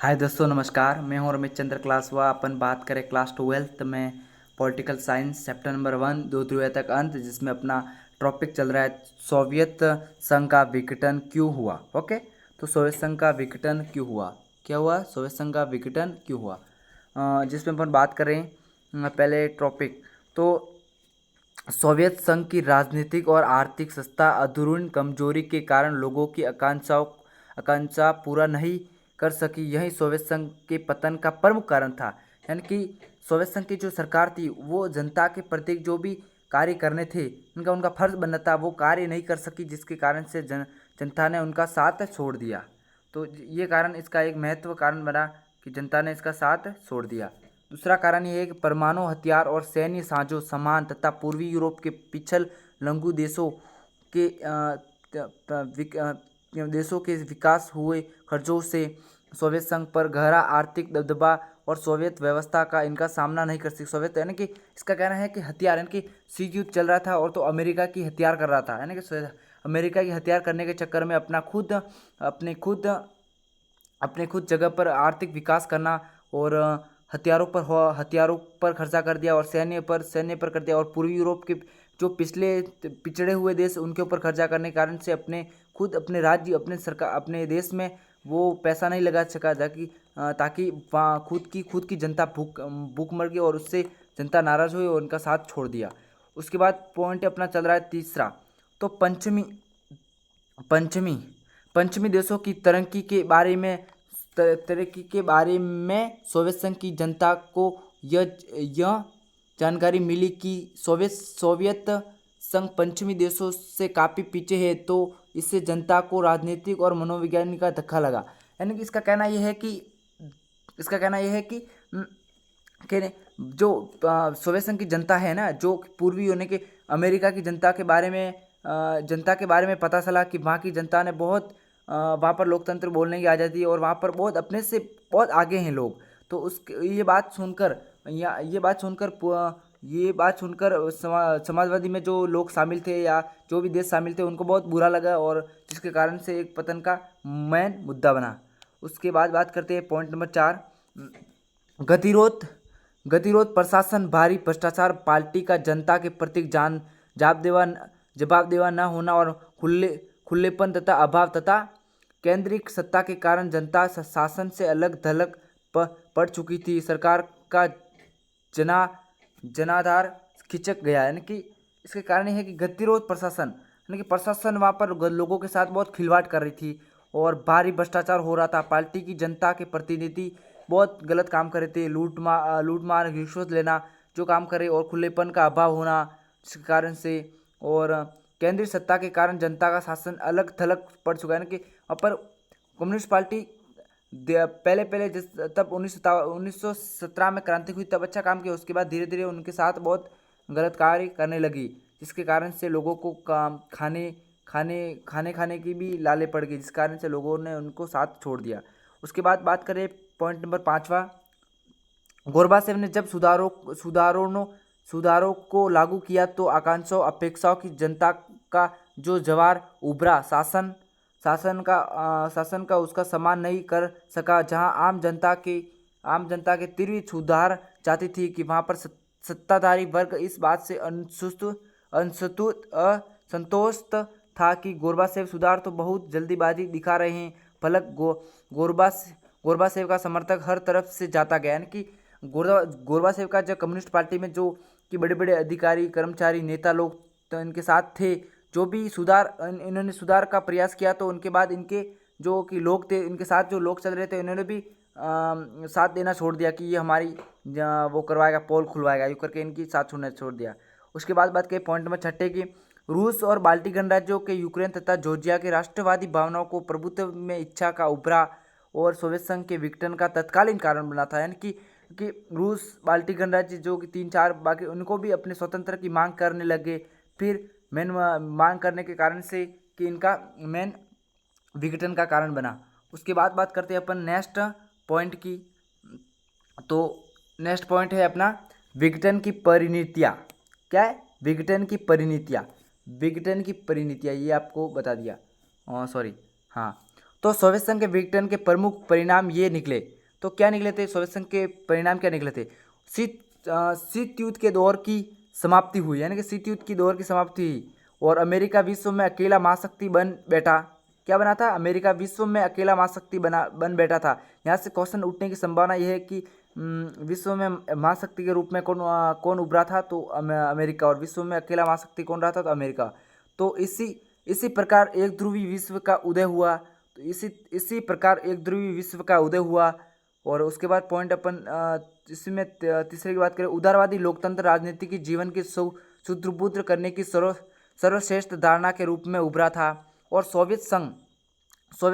हाय दोस्तों, नमस्कार। मैं हूं रमेश चंद्र क्लास व अपन बात करें क्लास 12th में पॉलिटिकल साइंस चैप्टर नंबर 1 दो ध्रुवीय तक अंत, जिसमें अपना टॉपिक चल रहा है सोवियत संघ का विघटन क्यों हुआ। ओके, तो सोवियत संघ का विघटन क्यों हुआ, क्या हुआ, सोवियत संघ का विघटन क्यों हुआ, जिसमें अपन बात करें पहले टॉपिक। तो सोवियत संघ की राजनीतिक और आर्थिक सत्ता अधूरी कमजोरी के कारण लोगों की आकांक्षा पूरा नहीं कर सकी। यही सोवियत संघ के पतन का प्रमुख कारण था। यानी कि सोवियत संघ की जो सरकार थी वो जनता के प्रति जो भी कार्य करने थे, उनका फर्ज बनना था, वो कार्य नहीं कर सकी, जिसके कारण से जनता ने उनका साथ छोड़ दिया। तो ये कारण इसका एक महत्व कारण बना कि जनता ने इसका साथ छोड़ दिया। दूसरा कारण ये है कि परमाणु हथियार और सैन्य साझो सामान तथा पूर्वी यूरोप के पिछल लंगू के देशों के विकास हुए खर्चों से सोवियत संघ पर गहरा आर्थिक दबदबा और सोवियत व्यवस्था का इनका सामना नहीं कर सकी। सोवियत यानी कि इसका कहना है कि हथियार यानी कि शीत युद्ध चल रहा था और तो अमेरिका की हथियार कर रहा था, यानी कि अमेरिका की हथियार करने के चक्कर में अपने खुद जगह पर आर्थिक विकास करना और हथियारों पर खर्चा कर दिया और सैन्य पर कर दिया, और पूर्वी यूरोप के जो पिछड़े हुए देश उनके ऊपर खर्चा करने के कारण से अपने राज्य अपने सरकार अपने देश में वो पैसा नहीं लगा सका, ताकि वहाँ खुद की जनता भूख मर गई और उससे जनता नाराज हुई और उनका साथ छोड़ दिया। उसके बाद पॉइंट अपना चल रहा है तीसरा। तो पंचमी पंचमी देशों की तरक्की के बारे में सोवियत संघ की जनता को यह जानकारी मिली कि सोवियत संघ पश्चिमी देशों से काफ़ी पीछे है, तो इससे जनता को राजनीतिक और मनोवैज्ञानिक का धक्का लगा। यानी कि इसका कहना यह है कि जो सोवियत संघ की जनता है ना, जो पूर्वी होने के अमेरिका की जनता के बारे में पता चला कि वहाँ की जनता ने वहाँ पर लोकतंत्र बोलने की आज़ादी है और वहाँ पर बहुत अपने से बहुत आगे हैं लोग। तो ये बात सुनकर समाजवादी में जो लोग शामिल थे या जो भी देश शामिल थे उनको बहुत बुरा लगा, और जिसके कारण से एक पतन का मेन मुद्दा बना। उसके बाद बात करते हैं पॉइंट नंबर 4, गतिरोध प्रशासन, भारी भ्रष्टाचार, पार्टी का जनता के प्रति जवाबदेवा न होना और खुलेपन तथा अभाव तथा केंद्रीय सत्ता के कारण जनता शासन से अलग थलग पड़ चुकी थी। सरकार का जनाधार खिंचक गया। यानी कि इसके कारण यह है कि गतिरोध प्रशासन, यानी कि प्रशासन वहाँ पर लोगों के साथ बहुत खिलवाड़ कर रही थी और भारी भ्रष्टाचार हो रहा था। पार्टी की जनता के प्रतिनिधि बहुत गलत काम कर रहे थे, लूट मार रिश्वत लेना जो काम करे, और खुलेपन का अभाव होना जिसके कारण से, और केंद्रीय सत्ता के कारण जनता का शासन अलग थलग पड़ चुका है। यानी कि अपर कम्युनिस्ट पार्टी पहले तब 1917 में क्रांति हुई तब अच्छा काम किया, उसके बाद धीरे धीरे उनके साथ बहुत गलत कार्य करने लगी, जिसके कारण से लोगों को खाने की भी लाले पड़ गई, जिस कारण से लोगों ने उनको साथ छोड़ दिया। उसके बाद बात करें पॉइंट नंबर 5वां, गोरबाचेव ने जब सुधारों को लागू किया तो आकांक्षाओं अपेक्षाओं की जनता का जो जवार उभरा, शासन का उसका सम्मान नहीं कर सका। जहां आम जनता के तीव्र सुधार चाहती थी कि वहां पर सत्ताधारी वर्ग इस बात से असंतुष्ट था कि गोरबाचेव सुधार तो बहुत जल्दीबाजी दिखा रहे हैं। फलक गोरबाचेव का समर्थक हर तरफ से जाता गया। यानी कि गोरबाचेव का जो कम्युनिस्ट पार्टी में जो कि बड़े बड़े अधिकारी कर्मचारी नेता लोग तो इनके साथ थे, जो भी इन्होंने सुधार का प्रयास किया, तो उनके बाद इनके जो कि लोग थे, इनके साथ जो लोग चल रहे थे, इन्होंने भी साथ देना छोड़ दिया कि ये हमारी वो करवाएगा, पोल खुलवाएगा, यूँ करके इनकी साथ छोड़ दिया। उसके बाद बात करें पॉइंट नंबर 6 की, रूस और बाल्टी गणराज्यों के यूक्रेन तथा जॉर्जिया के राष्ट्रवादी भावनाओं को प्रभुत्व में इच्छा का उभरा और सोवियत संघ के विघटन का तत्कालीन कारण बना था। यानी कि रूस बाल्टी गणराज्य जो कि 3-4 बाकी, उनको भी अपने स्वतंत्र की मांग करने लगे। फिर मेन मांग करने के कारण से कि इनका मेन विघटन का कारण बना। उसके बाद बात करते हैं अपन नेक्स्ट पॉइंट की। तो नेक्स्ट पॉइंट है अपना विघटन की परिणतियाँ। क्या है? विघटन की परिणतियाँ ये आपको बता दिया। सॉरी, हाँ। तो सोवियत संघ के विघटन के प्रमुख परिणाम ये निकले। तो क्या निकले थे सोवियत संघ के परिणाम, क्या निकले थे? शीत युद्ध के दौर की समाप्ति हुई, यानी कि शीत युद्ध की दौर की समाप्ति हुई और अमेरिका विश्व में अकेला महाशक्ति बन बैठा। क्या बना था? अमेरिका विश्व में अकेला महाशक्ति बन बैठा था। यहाँ से क्वेश्चन उठने की संभावना यह है कि विश्व में महाशक्ति के रूप में कौन उभरा था? तो अमेरिका। और विश्व में अकेला महाशक्ति कौन रहा था? तो अमेरिका। तो इसी प्रकार एक ध्रुवी विश्व का उदय हुआ। तो इसी प्रकार एक ध्रुवी विश्व का उदय हुआ। और उसके बाद पॉइंट अपन इसमें तीसरे की बात करें, उदारवादी लोकतंत्र राजनीति की जीवन की सुदृढ़ करने की सर्वश्रेष्ठ धारणा के रूप में उभरा था। और सोवियत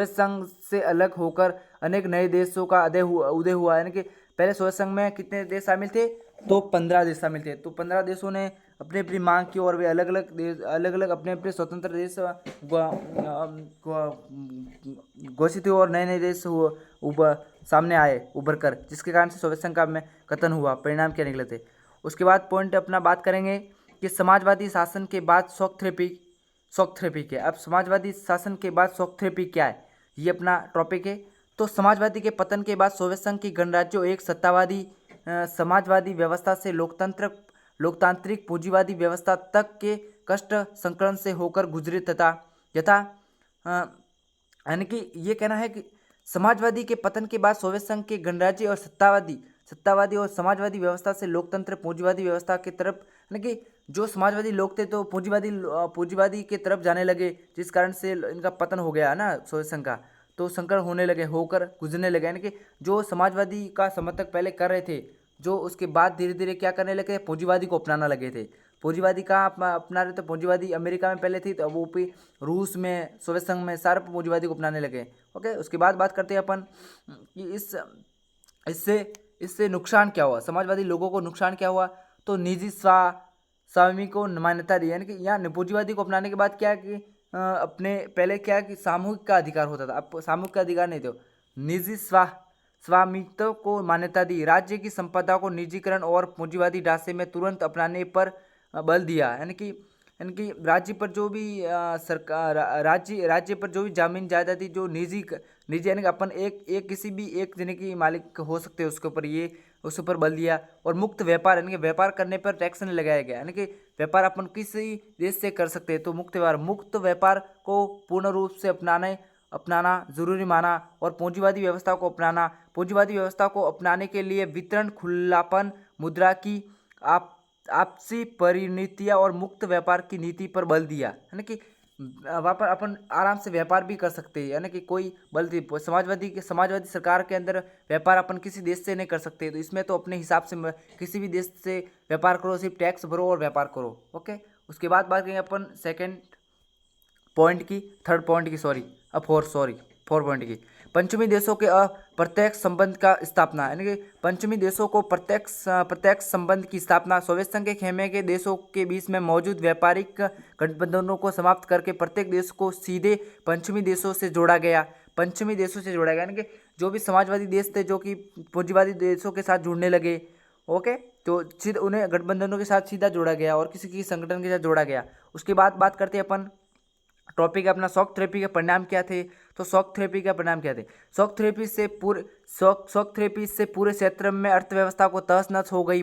संघ से अलग होकर अनेक नए देशों का उदय हुआ, यानी कि पहले सोवियत संघ में कितने देश शामिल थे? तो 15 देश शामिल थे। तो 15 देशों ने अपनी अपनी मांग की और वे अलग अलग अपने अपने स्वतंत्र देश घोषित हुए और नए नए देश सामने आए उभर कर, जिसके कारण से सोवियत संघ का में कथन हुआ। परिणाम क्या निकले थे? उसके बाद पॉइंट अपना बात करेंगे कि समाजवादी शासन के बाद शॉक थेरेपी क्या है। अब समाजवादी शासन के बाद शॉक थेरेपी क्या है, ये अपना टॉपिक है। तो समाजवादी के पतन के बाद सोवियत संघ की गणराज्यों एक सत्तावादी समाजवादी व्यवस्था से लोकतांत्रिक पूंजीवादी व्यवस्था तक के कष्ट संकलन से होकर गुजरे तथा यानी कि ये कहना है कि समाजवादी के पतन के बाद सोवियत संघ के गणराज्य और सत्तावादी और समाजवादी व्यवस्था से लोकतंत्र पूंजीवादी व्यवस्था की तरफ, यानी कि जो समाजवादी लोग थे तो पूंजीवादी के तरफ जाने लगे, जिस कारण से इनका पतन हो गया ना सोवियत संघ का। तो संकट होने लगे, होकर गुजरने लगे, यानी कि जो समाजवादी का समर्थक पहले कर रहे थे, जो उसके बाद धीरे धीरे क्या करने लगे? पूंजीवादी को अपनाना लगे थे। पूंजीवादी कहाँ अपना रहे थे? पूंजीवादी अमेरिका में पहले थी, तो अब वो भी रूस में, सोवियत संघ में सारे पूंजीवादी को अपनाने लगे। ओके, उसके बाद बात करते हैं अपन कि इससे नुकसान क्या हुआ, समाजवादी लोगों को नुकसान क्या हुआ? तो निजी स्वामी को मान्यता दी, यानी कि यहाँ पूंजीवादी को अपनाने के बाद क्या कि अपने पहले क्या कि सामूहिक का अधिकार होता था, अब सामूहिक का अधिकार नहीं थे, निजी स्वामित्व को मान्यता दी। राज्य की संपदा को निजीकरण और पूंजीवादी ढांचे में तुरंत अपनाने पर बल दिया, यानी कि राज्य पर जो भी सरकार राज्य पर जो भी जमीन जायदाद थी जो निजी यानी कि अपन एक किसी भी एक जने की मालिक हो सकते हैं, उसके ऊपर बल दिया। और मुक्त व्यापार, यानी कि व्यापार करने पर टैक्स नहीं लगाया गया, यानी कि व्यापार अपन किसी देश से कर सकते हैं। तो मुक्त व्यापार को पूर्ण रूप से अपनाना जरूरी माना। और पूंजीवादी व्यवस्था को अपनाने के लिए वितरण, खुलापन, मुद्रा की आपसी परिनीतियाँ और मुक्त व्यापार की नीति पर बल दिया, यानी कि वहाँ पर अपन आराम से व्यापार भी कर सकते हैं, यानी कि कोई बल समाजवादी सरकार के अंदर व्यापार अपन किसी देश से नहीं कर सकते। तो इसमें तो अपने हिसाब से किसी भी देश से व्यापार करो, सिर्फ टैक्स भरो और व्यापार करो। ओके, उसके बाद बात करेंगे अपन फोर पॉइंट की पंचमी देशों के अप्रत्यक्ष संबंध का स्थापना, यानी कि पंचमी देशों को प्रत्यक्ष संबंध की स्थापना। सोवियत संघ के खेमे के देशों के बीच में मौजूद व्यापारिक गठबंधनों को समाप्त करके प्रत्येक देश को सीधे पंचमी देशों से जोड़ा गया, यानी कि जो भी समाजवादी देश थे जो कि पूंजीवादी देशों के साथ जुड़ने लगे, ओके, तो सीधे उन्हें गठबंधनों के साथ सीधा जोड़ा गया और किसी संगठन के साथ जोड़ा गया। उसके बाद बात करते हैं अपन टॉपिक अपना शॉक थेरेपी के परिणाम क्या थे। तो शॉक थेरेपी का परिणाम क्या थे? शॉक थेरेपी से पूरे क्षेत्र में अर्थव्यवस्था को तहस नहस हो गई।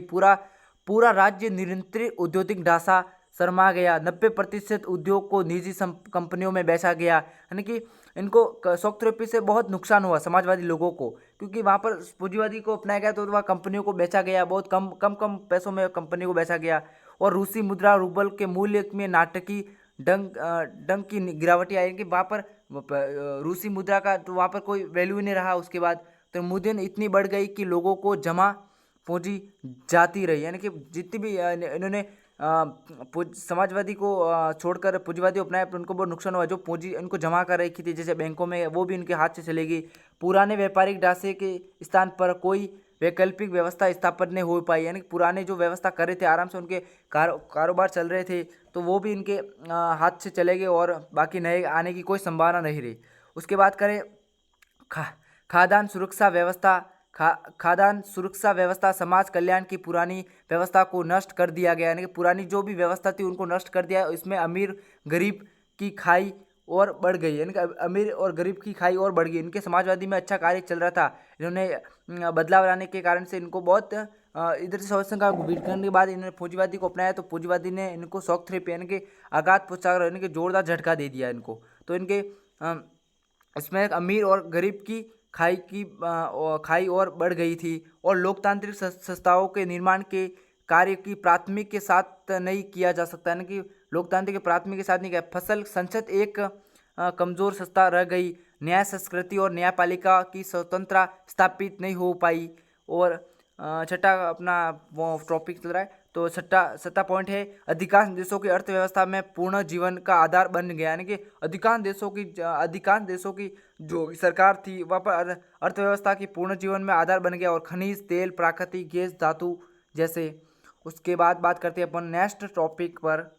पूरा राज्य निरंतर औद्योगिक ढांचा शर्मा गया। 90% उद्योग को निजी कंपनियों में बेचा गया, यानी कि इनको शॉक थेरेपी से बहुत नुकसान हुआ समाजवादी लोगों को, क्योंकि वहाँ पर पूंजीवादी को अपनाया गया तो वहाँ कंपनियों को बेचा गया, बहुत कम पैसों में कंपनी को बेचा गया। और रूसी मुद्रा रूबल के मूल्य में नाटकीय डंग की गिरावट आई कि वहाँ पर रूसी मुद्रा का तो वहाँ पर कोई वैल्यू नहीं रहा। उसके बाद तो मुद्दन इतनी बढ़ गई कि लोगों को जमा पूंजी जाती रही, यानी कि जितनी भी इन्होंने समाजवादी को छोड़कर पूंजीवादी अपनाया तो उनको बहुत नुकसान हुआ। जो पूंजी इनको जमा कर रखी थी जैसे बैंकों में, वो भी इनके हाथ से चलेगी। पुराने व्यापारिक ढांचे के स्थान पर कोई वैकल्पिक व्यवस्था स्थापित नहीं हो पाई, यानी पुराने जो व्यवस्था कर रहे थे आराम से उनके कारोबार चल रहे थे, तो वो भी इनके हाथ से चले गए और बाकी नए आने की कोई संभावना नहीं रही। उसके बाद करें खाद्यान्न सुरक्षा व्यवस्था समाज कल्याण की पुरानी व्यवस्था को नष्ट कर दिया गया, यानी कि पुरानी जो भी व्यवस्था थी उनको नष्ट कर दिया। इसमें अमीर गरीब की खाई और बढ़ गई, यानी कि अमीर और गरीब की खाई और बढ़ गई। इनके समाजवादी में अच्छा कार्य चल रहा था, इन्होंने बदलाव लाने के कारण से इनको बहुत इधर से शौच संघ का विरोध करने के बाद इन्होंने पूंजीवादी को अपनाया, तो पूंजीवादी ने इनको शॉक थेरेपी यानी कि आघात पहुंचाकर यानी कि जोरदार झटका दे दिया इनको। तो इनके इसमें एक अमीर और गरीब की खाई और बढ़ गई थी, और लोकतांत्रिक संस्थाओं के निर्माण के कार्य की प्राथमिक के साथ नहीं किया जा सकता, यानी कि लोकतांत्रिक के प्राथमिक के साथ नहीं किया। फसल संसद एक कमजोर संस्था रह गई, न्याय संस्कृति और न्यायपालिका की स्वतंत्रता स्थापित नहीं हो पाई। और छठा अपना वो टॉपिक चल रहा है, तो छठा पॉइंट है, अधिकांश देशों की अर्थव्यवस्था में पूर्ण जीवन का आधार बन गया, यानी कि अधिकांश देशों की जो सरकार थी वहाँ पर अर्थव्यवस्था की पूर्ण जीवन में आधार बन गया, और खनिज तेल, प्राकृतिक गैस, धातु जैसे। उसके बाद बात करते हैं अपन नेक्स्ट टॉपिक पर।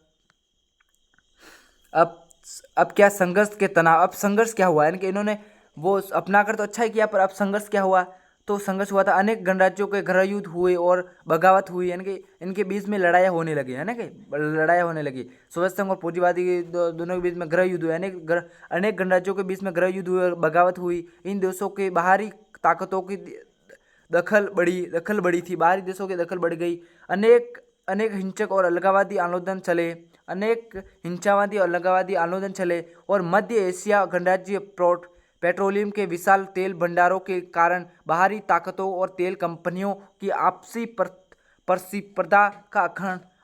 अब क्या संघर्ष के तनाव, अब संघर्ष क्या हुआ, यानी कि इन्होंने वो अपना कर तो अच्छा ही किया, पर अब संघर्ष क्या हुआ, तो संघर्ष हुआ था अनेक गणराज्यों के गृह युद्ध हुए और बगावत हुई, यानी कि इनके बीच में लड़ाइयाँ होने लगी, है ना, कि लड़ाइयाँ होने लगी। सोवियत संघ और पूंजीवादी दोनों के बीच में गृह युद्ध हुए, अनेक गणराज्यों के बीच में गृह युद्ध हुए और बगावत हुई। इन देशों के बाहरी ताकतों की दखल बड़ी थी, बाहरी देशों की दखल बढ़ गई। अनेक हिंसक और अलगाववादी आंदोलन चले, और मध्य एशिया गणराज्य पेट्रोलियम के विशाल तेल भंडारों के कारण बाहरी ताकतों और तेल कंपनियों की आपसी प्रतिस्पर्धा का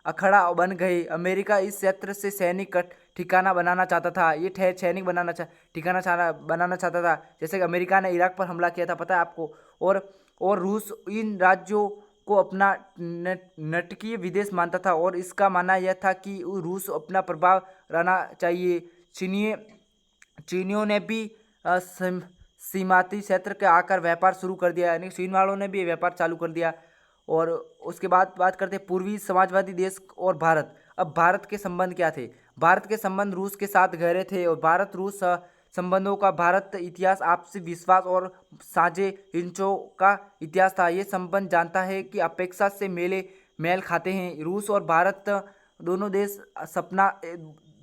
अखाड़ा बन गए। अमेरिका इस क्षेत्र से सैनिक ठिकाना बनाना चाहता था, ठिकाना बनाना चाहता था, जैसे कि अमेरिका ने इराक पर हमला किया था, पता है आपको। और रूस इन राज्यों को अपना नाटकीय विदेश मानता था, और इसका मानना यह था कि रूस अपना प्रभाव रहना चाहिए। चीनियों ने भी सीमांती क्षेत्र के आकर व्यापार शुरू कर दिया, यानी चीन वालों ने भी व्यापार चालू कर दिया। और उसके बाद बात करते हैं पूर्वी समाजवादी देश और भारत। अब भारत के संबंध क्या थे, भारत के संबंध रूस के साथ गहरे थे, और भारत रूस संबंधों का भारत इतिहास आपसी विश्वास और साझे हिंसों का इतिहास था। ये संबंध जानता है कि अपेक्षा से मेल खाते हैं। रूस और भारत दोनों देश सपना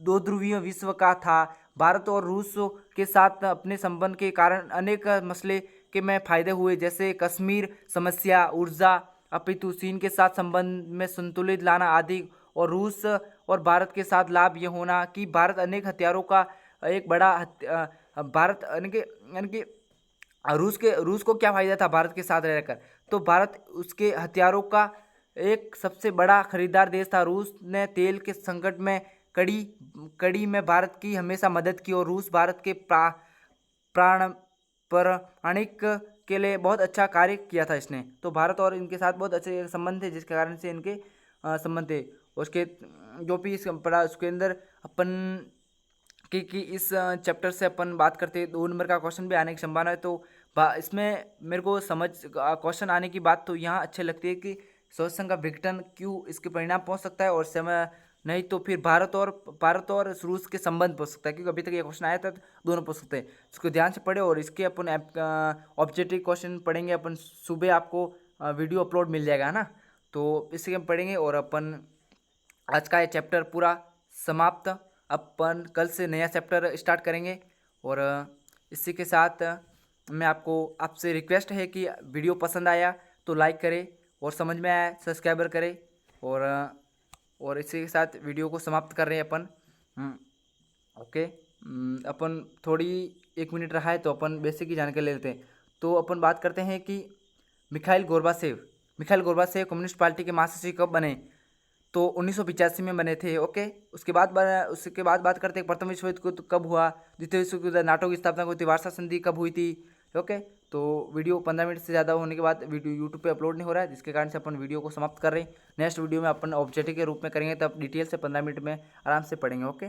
दो ध्रुवीय विश्व का था। भारत और रूस के साथ अपने संबंध के कारण अनेक मसले के में फायदे हुए, जैसे कश्मीर समस्या, ऊर्जा, अपितु चीन के साथ संबंध में संतुलित लाना आदि। और रूस और भारत के साथ लाभ यह होना कि भारत अनेक हथियारों का एक बड़ा भारत यानी कि रूस को क्या फायदा था भारत के साथ रहकर, तो भारत उसके हथियारों का एक सबसे बड़ा खरीदार देश था। रूस ने तेल के संकट में कड़ी में भारत की हमेशा मदद की, और रूस भारत के प्राणिक के लिए बहुत अच्छा कार्य किया था इसने। तो भारत और इनके साथ बहुत अच्छे संबंध थे, जिसके कारण से इनके संबंध थे। उसके जो भी इस पढ़ा उसके अंदर अपन कि इस चैप्टर से अपन बात करते हैं 2 नंबर का क्वेश्चन भी आने की संभावना है। तो इसमें मेरे को क्वेश्चन आने की बात तो यहाँ अच्छे लगती है कि शोषण संघ का विघटन क्यों इसके परिणाम पहुँच सकता है, और समय नहीं तो फिर भारत और रूस के संबंध पहुँच सकता है, क्योंकि अभी तक ये क्वेश्चन आया था तो दोनों पहुँच सकते हैं। इसको ध्यान से पढ़े, और इसके अपन ऑब्जेक्टिव क्वेश्चन पढ़ेंगे अपन सुबह, आपको वीडियो अपलोड मिल जाएगा, है ना। तो इससे हम पढ़ेंगे, और अपन आज का ये चैप्टर पूरा समाप्त। अपन कल से नया चैप्टर स्टार्ट करेंगे। और इसी के साथ मैं आपसे रिक्वेस्ट है कि वीडियो पसंद आया तो लाइक करें, और समझ में आया सब्सक्राइबर करें। और इसी के साथ वीडियो को समाप्त कर रहे हैं अपन। ओके, अपन थोड़ी 1 मिनट रहा है तो अपन बेसिक की जानकारी ले लेते हैं। तो अपन बात करते हैं कि मिखाइल गोर्बाचेव कम्युनिस्ट पार्टी के महासचिव कब बने, तो 1985 में बने थे। ओके, उसके बाद बात करते हैं प्रथम विश्व युद्ध कब हुआ, द्वितीय विश्व युद्ध, नाटो की स्थापना हुई थी, वार्सा संधि कब हुई थी। ओके, तो वीडियो 15 मिनट से ज़्यादा होने के बाद वीडियो यूट्यूब पे अपलोड नहीं हो रहा है, जिसके कारण से अपन वीडियो को समाप्त कर रहे हैं। नेक्स्ट वीडियो में अपन ऑब्जेक्टिव के रूप में करेंगे, तब डिटेल से 15 मिनट में आराम से पढ़ेंगे। ओके।